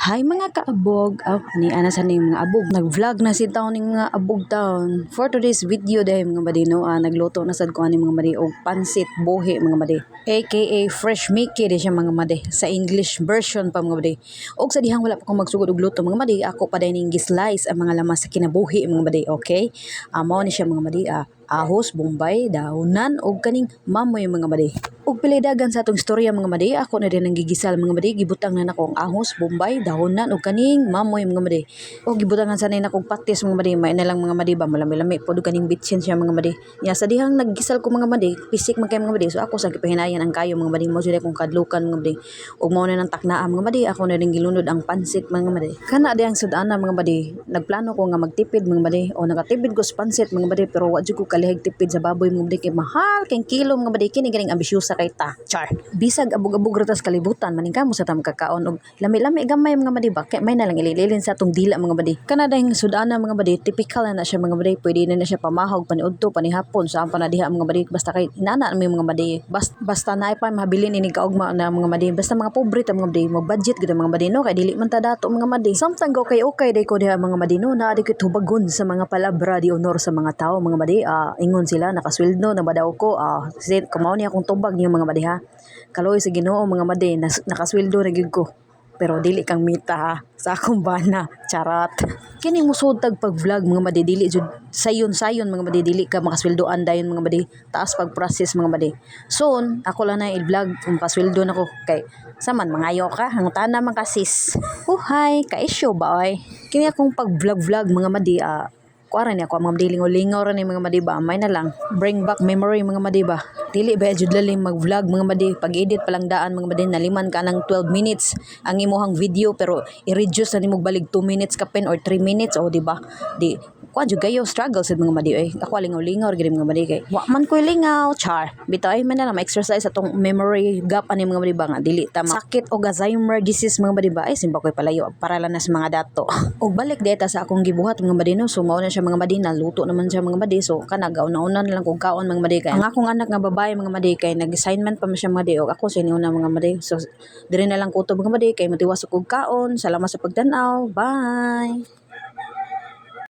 Hi mga kaabog, ni ana sa ning mga abog. Nag-vlog na si taon ning mga abog taon. For today's video dahil mga badino, nagluto na sad ko ani mga madi og pansit buhi mga madi. AKA fresh Mickey di siya mga madi. Sa English version pa mga madi. Og sa dihang wala pa ko magsugod og luto mga madi, ako pa din ning gislice ang mga lamas sa kinabuhi mga madi, okay? Mao ni siya mga madi, ahos, bombay, daonan og kaning mamoy mga madi. Og pilidagan sa atong istorya mga madi, ako na din ang gigisal mga madi, gibutang na nako ang ahos, bombay, dahonan og kaning mamoy mga madi. Og gibutangan sa nako patis mga madi, may na lang mga madi ba malami-lami pod kaning bitsin siya mga madi. Ya sa dihang naggisal ko mga madi, pisik man kay mga madi, so ako sa gipahinayan ang kayo mga madi, mo sila kong kadlukan mga madi. Og mao na nang taknaa mga madi, ako na din gilunod ang pansit mga madi. Kana di ang sudana mga madi, nagplano ko nga magtipid mga madi, o nakatipid ko sa pansit mga madi, pero wa jud ko kalihig tipid sa baboy mga madi kay mahal kay kilo mga madi, kini ganing ambisyosa kay ta. Char. Bisag abog-abog ratas kalibutan maning kamo sa tam kakaon og lami-lami gamay mga madi ba, kay may na lang ililin sa atong dila mga madi. Kana dahing sudana mga madi, typical na siya mga madi, pwede na siya pamahog paniudto panihapon sa ampa na diha mga madi, basta kay inana may mga madi, basta naay pa mabilin ini kaugma na mga madi, basta mga pobre ta mga madi, mo budget gid mga madi no, kay dili man ta dato mga madi. Samtang okay day ko diha mga madi no, na di ko tubagon sa mga palabra di honor sa mga tao mga madi. Ingon sila nakasweldo na ba daw ko, kumaw ni akong tubag niyo mga madi ha. Kaloy sa Ginoo mga madi, nakasweldo na gyud ko. Pero dili kang mita ha, sa akong bana, charat. Kini musud tag pag-vlog mga madi, dili jud sayon mga madi, dili ka makasweldoan dayon mga madi, taas pag-process mga madi. Soon ako lang na i-vlog kung pasweldo nako, kay saman mangayo ka, hangutana man ka sis. Hi, ka-issue ba oy? Kini akong pag-vlog mga madi, kuara ni ako mga madi, lingaw-lingaw ra ni mga madi ba, may na lang bring back memory mga madi ba. Dili ba jud lalim mag-vlog mga madi, pag-edit pa lang daan mga madi, naliman ka ng 12 minutes ang imuhang video, pero i-reduce na nimo balig 2 minutes ka pen or 3 minutes, o di ba? Di kuan jud kayo struggle sa mga madi ako lingaw-lingaw gid mga madi, kay wa man koy lingaw, char. Bitaw man na lang ma-exercise atong memory gap ani mga madi ba, nga dili ta sakit o Alzheimer disease mga madi ba, simba koy palayo para lang na sa mga dato. Og balik deta sa akong gibuhat mga madi no, so mao na siya mga madi, naluto naman siya mga madi, so kana gauna-una na lang kog kaon mga madi, kay ang akong anak nga babae mga madi, kay nag-assignment pa man siya mga madi, og ako sa una mga madi, so dire na lang kutob mga madi, kay matiwas kog kaon. Salamat sa pagtan-aw, bye.